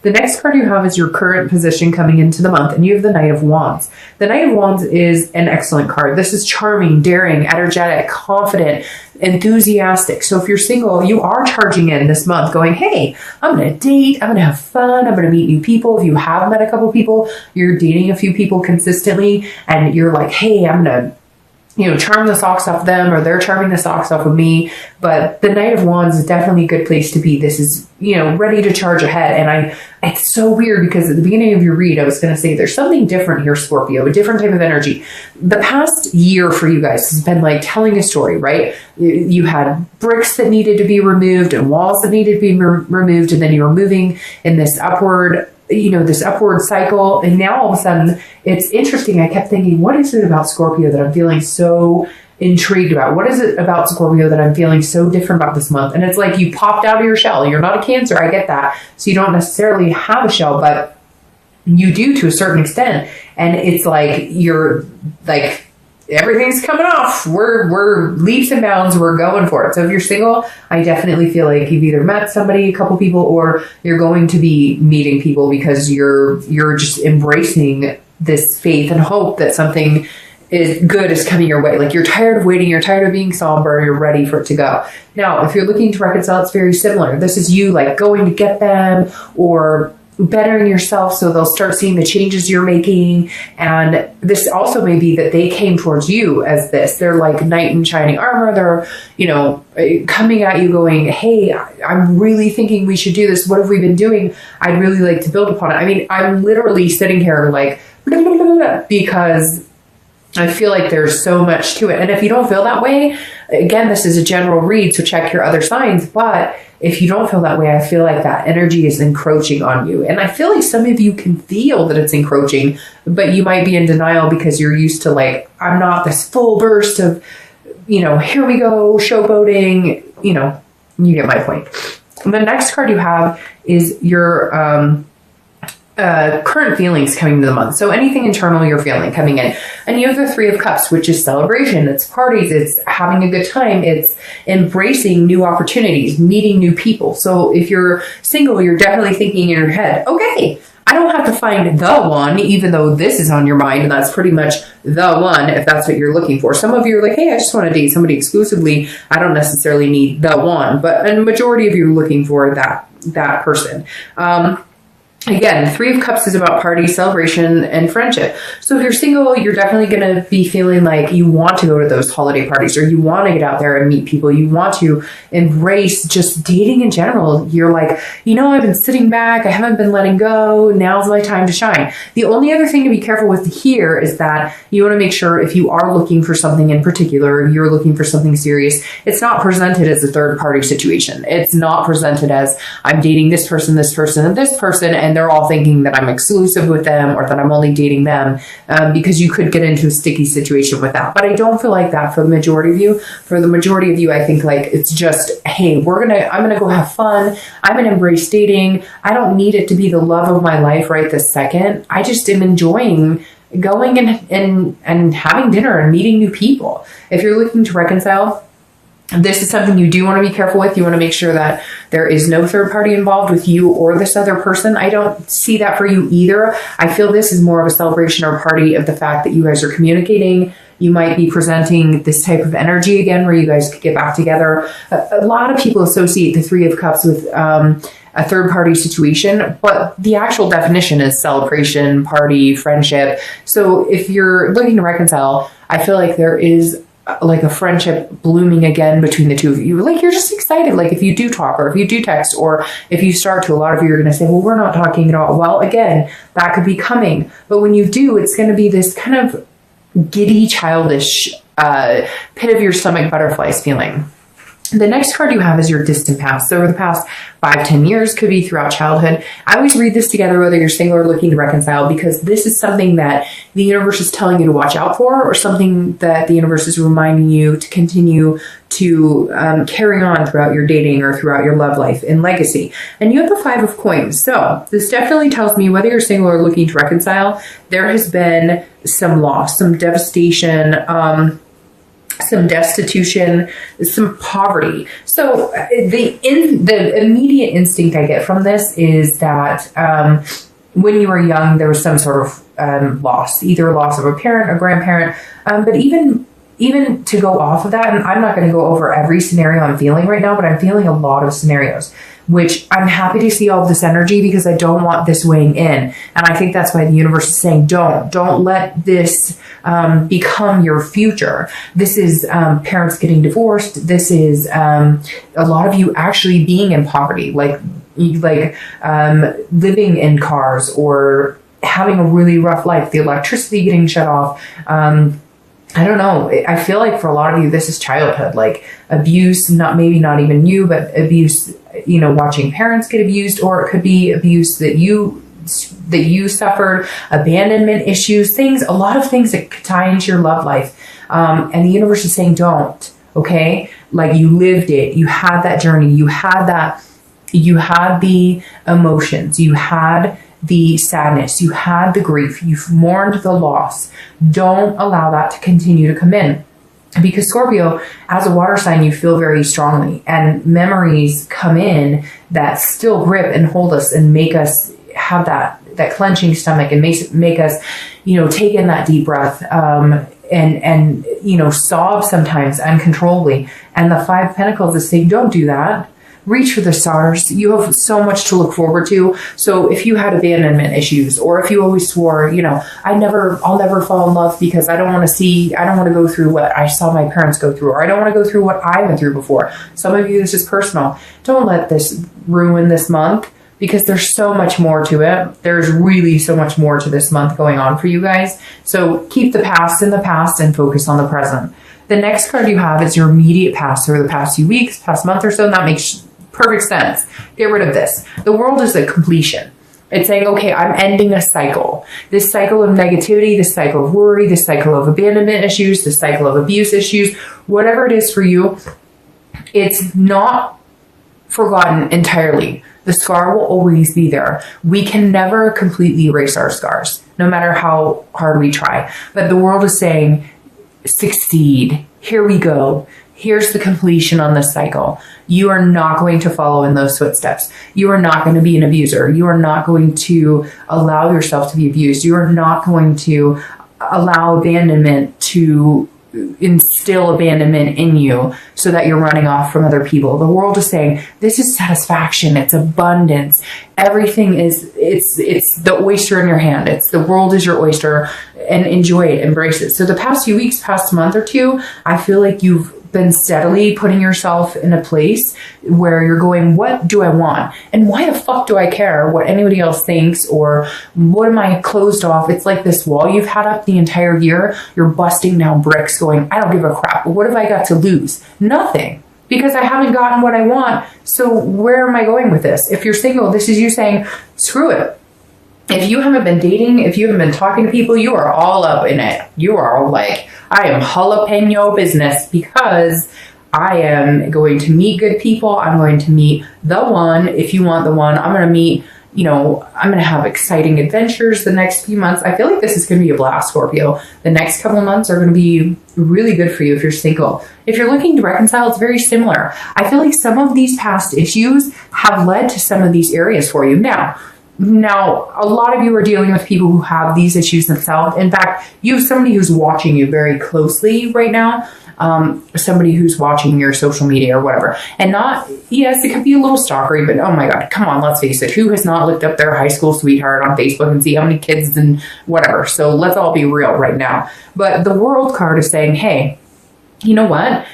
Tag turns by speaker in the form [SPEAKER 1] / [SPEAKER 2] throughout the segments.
[SPEAKER 1] The next card you have is your current position coming into the month, and you have the Knight of Wands. The Knight of Wands is an excellent card. This is charming, daring, energetic, confident, enthusiastic. So if you're single, you are charging in this month going, hey, I'm going to date, I'm going to have fun, I'm going to meet new people. If you have met a couple people, you're dating a few people consistently, and you're like, hey, I'm going to charm the socks off them, or they're charming the socks off of me. But the Knight of Wands is definitely a good place to be. This is, ready to charge ahead. And it's so weird because at the beginning of your read, I was going to say there's something different here, Scorpio, a different type of energy. The past year for you guys has been like telling a story, right? You had bricks that needed to be removed and walls that needed to be removed. And then you were moving in this upward cycle. And now all of a sudden it's interesting. I kept thinking, what is it about Scorpio that I'm feeling so intrigued about? What is it about Scorpio that I'm feeling so different about this month? And it's like you popped out of your shell. You're not a Cancer. I get that. So you don't necessarily have a shell, but you do to a certain extent. And it's like, you're like, everything's coming off. We're leaps and bounds. We're going for it. So if you're single, I definitely feel like you've either met somebody, a couple people, or you're going to be meeting people because you're just embracing this faith and hope that something good is coming your way. Like you're tired of waiting. You're tired of being somber. You're ready for it to go. Now, if you're looking to reconcile, it's very similar. This is you like going to get them or bettering yourself so they'll start seeing the changes you're making. And this also may be that they came towards you as this. They're like knight in shining armor. They're, coming at you going, hey, I'm really thinking we should do this. What have we been doing? I'd really like to build upon it. I mean, I'm literally sitting here like, because I feel like there's so much to it. And if you don't feel that way, again, this is a general read, so check your other signs. But if you don't feel that way, I feel like that energy is encroaching on you. And I feel like some of you can feel that it's encroaching, but you might be in denial because you're used to like, I'm not this full burst of, here we go, showboating, you get my point. And the next card you have is your current feelings coming to the month. So anything internal you're feeling coming in. And you have the Three of Cups, which is celebration. It's parties. It's having a good time. It's embracing new opportunities, meeting new people. So if you're single, you're definitely thinking in your head, okay, I don't have to find the one, even though this is on your mind. And that's pretty much the one, if that's what you're looking for. Some of you are like, hey, I just want to date somebody exclusively. I don't necessarily need the one, but a majority of you are looking for that person. Again, Three of Cups is about party, celebration, and friendship. So if you're single, you're definitely going to be feeling like you want to go to those holiday parties, or you want to get out there and meet people. You want to embrace just dating in general. You're like, I've been sitting back. I haven't been letting go. Now's my time to shine. The only other thing to be careful with here is that you want to make sure if you are looking for something in particular, you're looking for something serious, it's not presented as a third party situation. It's not presented as I'm dating this person, and this person, and they're all thinking that I'm exclusive with them or that I'm only dating them, because you could get into a sticky situation with that. But I don't feel like that for the majority of you. For the majority of you, I think like it's just, hey, I'm gonna go have fun. I'm gonna embrace dating. I don't need it to be the love of my life right this second. I just am enjoying going and having dinner and meeting new people. If you're looking to reconcile, this is something you do want to be careful with. You want to make sure that there is no third party involved with you or this other person. I don't see that for you either. I feel this is more of a celebration or party of the fact that you guys are communicating. You might be presenting this type of energy again where you guys could get back together. A lot of people associate the Three of Cups with a third party situation, but the actual definition is celebration, party, friendship. So if you're looking to reconcile, I feel like there is like a friendship blooming again between the two of you. Like you're just excited. Like if you do talk or if you do text or if you start to, a lot of you are going to say, well, we're not talking at all. Well, again, that could be coming. But when you do, it's going to be this kind of giddy, childish, pit of your stomach butterflies feeling. The next card you have is your distant past. So over the past 5-10 years, could be throughout childhood. I always read this together, whether you're single or looking to reconcile, because this is something that the universe is telling you to watch out for, or something that the universe is reminding you to continue to carry on throughout your dating or throughout your love life and legacy. And you have the Five of Coins. So this definitely tells me whether you're single or looking to reconcile, there has been some loss, some devastation, some destitution, some poverty. So the immediate instinct I get from this is that when you were young, there was some sort of loss, either loss of a parent, a grandparent, but even to go off of that, and I'm not going to go over every scenario I'm feeling right now, but I'm feeling a lot of scenarios, which I'm happy to see all of this energy because I don't want this weighing in. And I think that's why the universe is saying, don't let this become your future. This is parents getting divorced. This is a lot of you actually being in poverty, like living in cars or having a really rough life, the electricity getting shut off. I don't know. I feel like for a lot of you, this is childhood, like abuse, maybe not even you, but abuse, watching parents get abused, or it could be abuse that you suffered, abandonment issues, a lot of things that could tie into your love life. And the universe is saying, don't, okay? Like you lived it. You had that journey. You had the emotions. You had the sadness, you had the grief, you've mourned the loss. Don't allow that to continue to come in. Because Scorpio, as a water sign, you feel very strongly, and memories come in that still grip and hold us and make us have that clenching stomach and make us, take in that deep breath, and sob sometimes uncontrollably. And the Five of Pentacles is saying, don't do that. Reach for the stars. You have so much to look forward to. So if you had abandonment issues, or if you always swore, I'll never fall in love because I don't want to go through what I saw my parents go through, or I don't want to go through what I went through before. Some of you, this is personal. Don't let this ruin this month, because there's so much more to it. There's really so much more to this month going on for you guys. So keep the past in the past and focus on the present. The next card you have is your immediate past, or the past few weeks, past month or so, and that makes perfect sense. Get rid of this. The world is a completion. It's saying, okay, I'm ending a cycle. This cycle of negativity, this cycle of worry, this cycle of abandonment issues, this cycle of abuse issues, whatever it is for you, it's not forgotten entirely. The scar will always be there. We can never completely erase our scars, no matter how hard we try. But the world is saying, succeed. Here we go. Here's the completion on this cycle. You are not going to follow in those footsteps. You are not going to be an abuser. You are not going to allow yourself to be abused. You are not going to allow abandonment to instill abandonment in you so that you're running off from other people. The world is saying, this is satisfaction. It's abundance. Everything it's the oyster in your hand. The world is your oyster, and enjoy it, embrace it. So the past few weeks, past month or two, I feel like you've been steadily putting yourself in a place where you're going, what do I want? And why the fuck do I care what anybody else thinks, or what am I closed off? It's like this wall you've had up the entire year. You're busting down bricks going, I don't give a crap. What have I got to lose? Nothing. Because I haven't gotten what I want. So where am I going with this? If you're single, this is you saying, screw it. If you haven't been dating, if you haven't been talking to people, you are all up in it. You are all like, I am jalapeno business, because I am going to meet good people. I'm going to meet the one. If you want the one, I'm going to meet, I'm going to have exciting adventures the next few months. I feel like this is going to be a blast, Scorpio. The next couple of months are going to be really good for you if you're single. If you're looking to reconcile, it's very similar. I feel like some of these past issues have led to some of these areas for you. Now, a lot of you are dealing with people who have these issues themselves. In fact, you have somebody who's watching you very closely right now, somebody who's watching your social media or whatever. And yes, it could be a little stalkery, but oh my God, come on, let's face it. Who has not looked up their high school sweetheart on Facebook and see how many kids and whatever? So let's all be real right now. But the World card is saying, hey, you know what?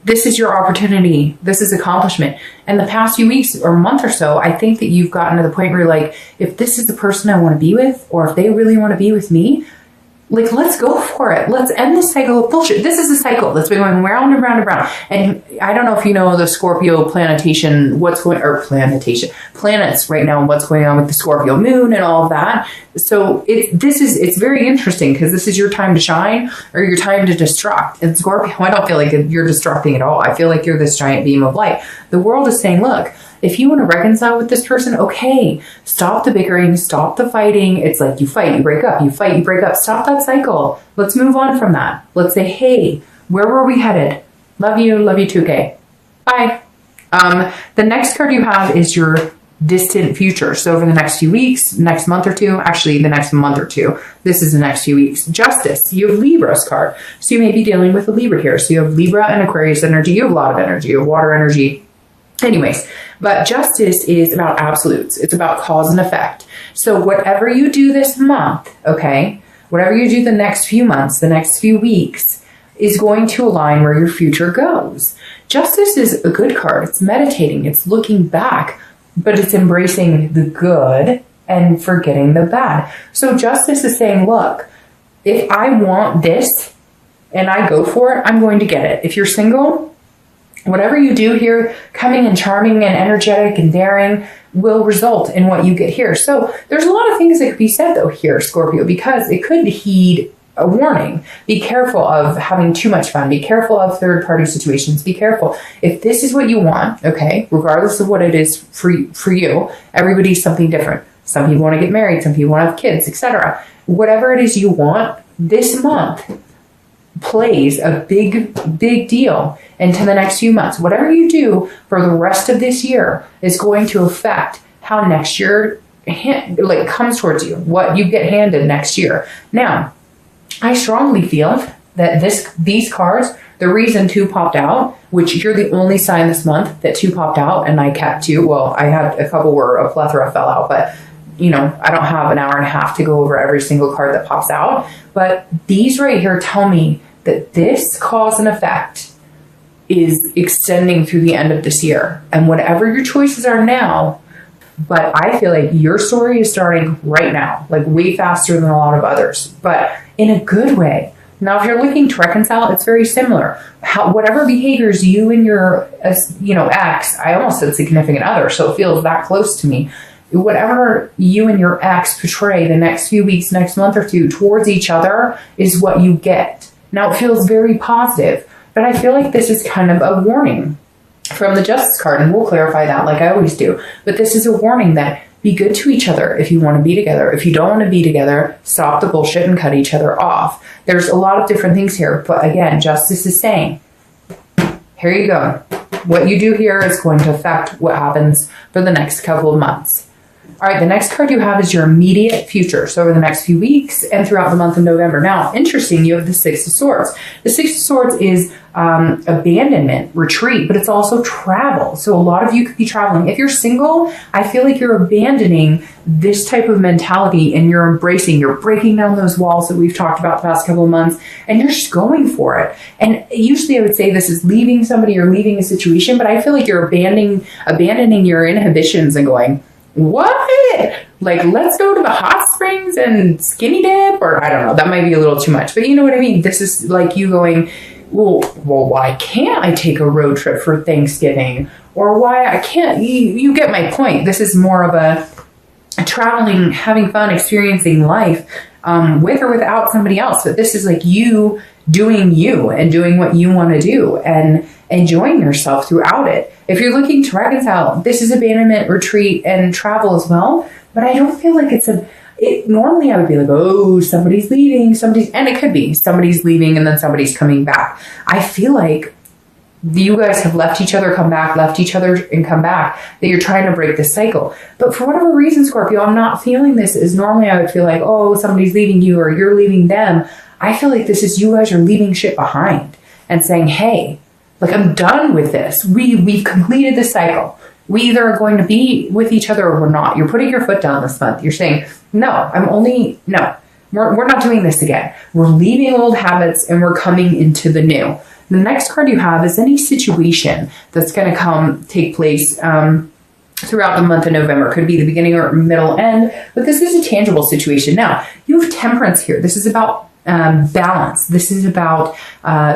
[SPEAKER 1] This is your opportunity. This is accomplishment. And the past few weeks or month or so, I think that you've gotten to the point where you're like, if this is the person I want to be with, or if they really want to be with me, like, let's go for it. Let's end this cycle of bullshit. This is a cycle that's been going round and round and round. And I don't know if you know the Scorpio planets right now, and what's going on with the Scorpio moon and all of that. So it's very interesting, because this is your time to shine, or your time to destruct. And Scorpio, I don't feel like you're destructing at all. I feel like you're this giant beam of light. The world is saying, look, if you want to reconcile with this person, okay, stop the bickering, stop the fighting. It's like you fight, you break up, you fight, you break up. Stop that cycle. Let's move on from that. Let's say, hey, Where were we headed? Love you too, okay? Bye. The next card you have is your distant future. So over the next few weeks, next month or two, actually the next month or two, this is the next few weeks. Justice, you have Libra's card. So you may be dealing with a Libra here. So you have Libra and Aquarius energy. You have a lot of energy. You have water energy. Anyways, but justice is about absolutes. It's about cause and effect. So whatever you do this month, okay, whatever you do the next few months, the next few weeks, is going to align where your future goes. Justice is a good card. It's meditating. It's looking back, but it's embracing the good and forgetting the bad. So justice is saying, look, if I want this and I go for it, I'm going to get it. If you're single, whatever you do here, coming and charming and energetic and daring, will result in what you get here. So there's a lot of things that could be said though here, Scorpio, because it could heed a warning. Be careful of having too much fun. Be careful of third-party situations. Be careful. If this is what you want, okay, regardless of what it is for you, everybody's something different. Some people want to get married. Some people want to have kids, etc. Whatever it is you want, this month plays a big deal into the next few months. Whatever you do for the rest of this year is going to affect how next year comes towards you, what you get handed next year. Now, I strongly feel that these cards, the reason 2 popped out, which you're the only sign this month that 2 popped out, and I kept 2. Well, I had a couple where a plethora fell out, but I don't have an hour and a half to go over every single card that pops out. But these right here tell me that this cause and effect is extending through the end of this year. And whatever your choices are now, but I feel like your story is starting right now, like way faster than a lot of others, but in a good way. Now, if you're looking to reconcile, it's very similar. Whatever behaviors you and your, ex, I almost said significant other, so it feels that close to me. Whatever you and your ex portray the next few weeks, next month or two towards each other is what you get. Now, it feels very positive, but I feel like this is kind of a warning from the Justice card, and we'll clarify that like I always do. But this is a warning that be good to each other if you want to be together. If you don't want to be together, stop the bullshit and cut each other off. There's a lot of different things here, but again, Justice is saying, here you go. What you do here is going to affect what happens for the next couple of months. All right, the next card you have is your immediate future. So over the next few weeks and throughout the month of November. Now, interesting, you have the Six of Swords. The Six of Swords is abandonment, retreat, but it's also travel. So a lot of you could be traveling. If you're single, I feel like you're abandoning this type of mentality and you're breaking down those walls that we've talked about the past couple of months, and you're just going for it. And usually I would say this is leaving somebody or leaving a situation, but I feel like you're abandoning your inhibitions and going, what? Like, let's go to the hot springs and skinny dip? Or I don't know, that might be a little too much, but you know what I mean? This is like you going, well, why can't I take a road trip for Thanksgiving? Or why I can't, you get my point. This is more of a traveling, having fun, experiencing life with or without somebody else. But this is like you doing you and doing what you want to do and enjoying yourself throughout it. If you're looking to reconcile, this is abandonment, retreat, and travel as well. But I don't feel like normally I would be like, oh, somebody's leaving, and it could be somebody's leaving and then somebody's coming back. I feel like you guys have left each other, come back, left each other and come back, that you're trying to break this cycle. But for whatever reason, Scorpio, I'm not feeling this as normally I would feel like, oh, somebody's leaving you or you're leaving them. I feel like this is you guys are leaving shit behind and saying, hey, like, I'm done with this. We've completed the cycle. We either are going to be with each other or we're not. You're putting your foot down this month. You're saying, no, we're not doing this again. We're leaving old habits and we're coming into the new. The next card you have is any situation that's going to take place throughout the month of November. Could be the beginning or middle end, but this is a tangible situation. Now, you have Temperance here. This is about balance. This is about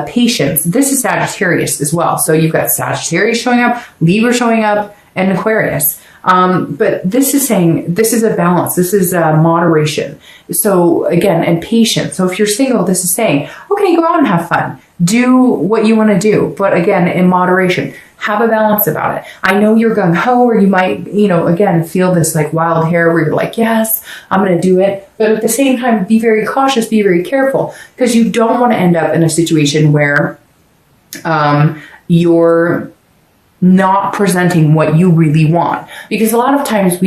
[SPEAKER 1] patience. This is Sagittarius as well. So you've got Sagittarius showing up, Libra showing up, and Aquarius. But this is saying this is a balance. This is moderation. So again, and patience. So if you're single, this is saying, okay, go out and have fun. Do what you want to do. But again, in moderation. Have a balance about it. I know you're gung-ho, or you might, again, feel this like wild hair where you're like, yes, I'm going to do it. But at the same time, be very cautious, be very careful, because you don't want to end up in a situation where you're not presenting what you really want. Because a lot of times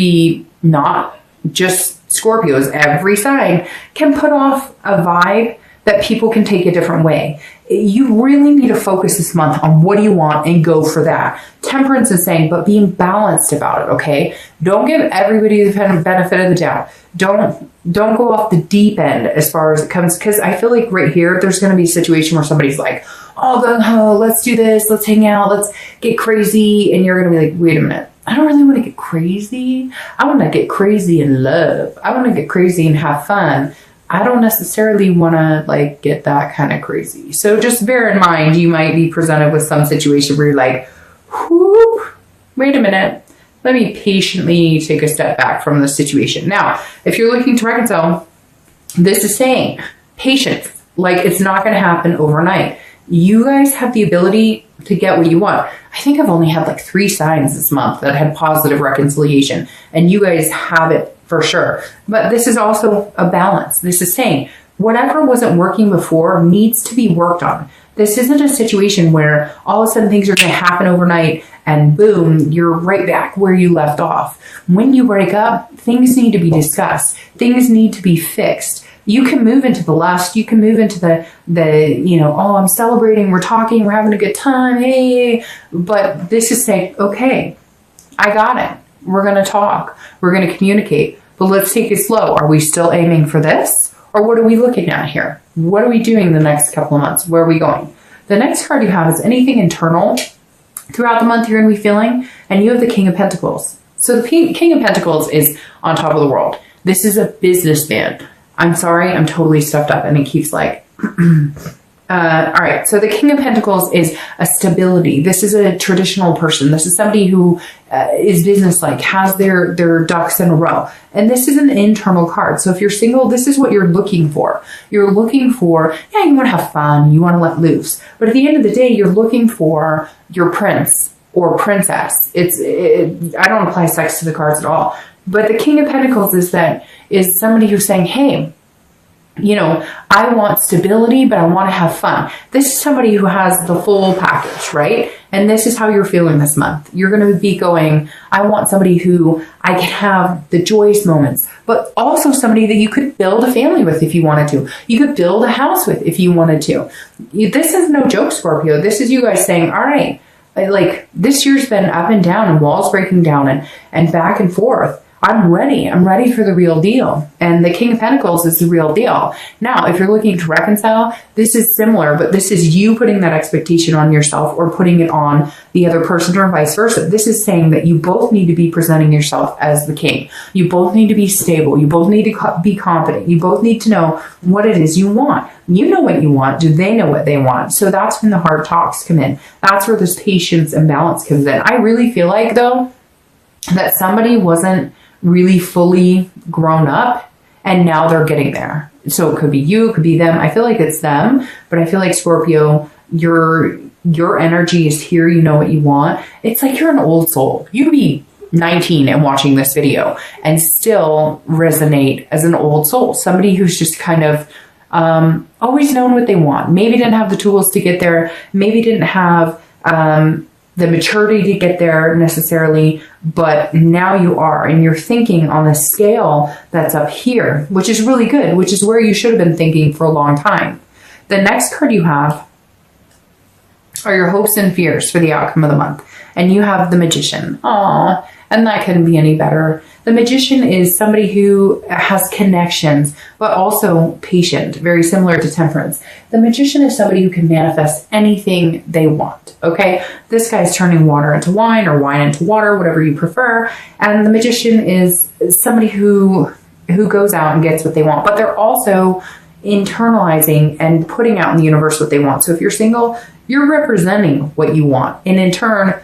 [SPEAKER 1] not just Scorpios, every sign can put off a vibe that people can take a different way. You really need to focus this month on what do you want and go for that. Temperance is saying, but being balanced about it, okay? Don't give everybody the benefit of the doubt. Don't go off the deep end as far as it comes, because I feel like right here, there's going to be a situation where somebody's like, oh, gung-ho, let's do this, let's hang out, let's get crazy. And you're going to be like, wait a minute. I don't really want to get crazy. I want to get crazy in love. I want to get crazy and have fun. I don't necessarily want to get that kind of crazy. So just bear in mind, you might be presented with some situation where you're like, whoop, wait a minute. Let me patiently take a step back from the situation. Now, if you're looking to reconcile, this is saying patience. It's not going to happen overnight. You guys have the ability to get what you want. I think I've only had 3 signs this month that had positive reconciliation, and you guys have it for sure. But this is also a balance. This is saying whatever wasn't working before needs to be worked on. This isn't a situation where all of a sudden things are going to happen overnight and boom, you're right back where you left off. When you break up, things need to be discussed. Things need to be fixed. You can move into the lust. You can move into the oh, I'm celebrating, we're talking, we're having a good time, hey. But this is saying, okay, I got it. We're going to talk. We're going to communicate. But let's take it slow. Are we still aiming for this? Or what are we looking at here? What are we doing the next couple of months? Where are we going? The next card you have is anything internal throughout the month you're going to be feeling. And you have the King of Pentacles. So the King of Pentacles is on top of the world. This is a businessman. I'm sorry, I'm totally stuffed up. And it keeps all right, so the King of Pentacles is a stability. This is a traditional person. This is somebody who is business-like, has their ducks in a row. And this is an internal card. So if you're single, this is what you're looking for. You're looking for, you want to have fun, you want to let loose. But at the end of the day, you're looking for your prince or princess. I don't apply sex to the cards at all. But the King of Pentacles is somebody who's saying, hey, I want stability, but I want to have fun. This is somebody who has the full package, right? And this is how you're feeling this month. You're going to be going, I want somebody who I can have the joyous moments, but also somebody that you could build a family with if you wanted to. You could build a house with if you wanted to. This is no joke, Scorpio. This is you guys saying, all right, this year's been up and down and walls breaking down and back and forth. I'm ready. I'm ready for the real deal. And the King of Pentacles is the real deal. Now, if you're looking to reconcile, this is similar, but this is you putting that expectation on yourself or putting it on the other person or vice versa. This is saying that you both need to be presenting yourself as the king. You both need to be stable. You both need to be confident. You both need to know what it is you want. You know what you want. Do they know what they want? So that's when the hard talks come in. That's where this patience and balance comes in. I really feel like, though, that somebody wasn't really fully grown up and now they're getting there. So it could be you, it could be them. I feel like it's them, but I feel like Scorpio, your energy is here. You know what you want. It's like you're an old soul. You could be 19 and watching this video and still resonate as an old soul. Somebody who's just kind of always known what they want. Maybe didn't have the tools to get there. Maybe didn't have the maturity to get there necessarily, but now you are, and you're thinking on a scale that's up here, which is really good, which is where you should have been thinking for a long time. The next card you have are your hopes and fears for the outcome of the month. And you have the Magician. Aww, and that couldn't be any better. The Magician is somebody who has connections, but also patient, very similar to Temperance. The Magician is somebody who can manifest anything they want, okay? This guy's turning water into wine or wine into water, whatever you prefer. And the Magician is somebody who goes out and gets what they want, but they're also internalizing and putting out in the universe what they want. So if you're single, you're representing what you want, and in turn,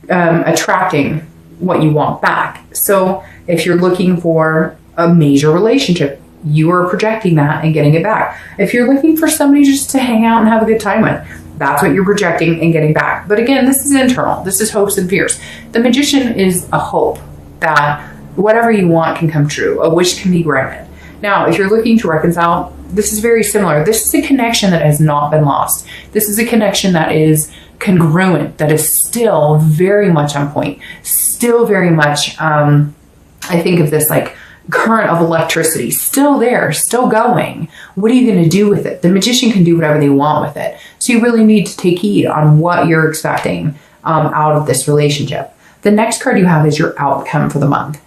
[SPEAKER 1] attracting what you want back. So if you're looking for a major relationship, you are projecting that and getting it back. If you're looking for somebody just to hang out and have a good time with, that's what you're projecting and getting back. But again, this is internal. This is hopes and fears. The Magician is a hope that whatever you want can come true. A wish can be granted. Now, if you're looking to reconcile, this is very similar. This is a connection that has not been lost. This is a connection that is congruent, that is still very much on point, still very much, I think of this like current of electricity, still there, still going. What are you going to do with it? The Magician can do whatever they want with it. So you really need to take heed on what you're expecting out of this relationship. The next card you have is your outcome for the month.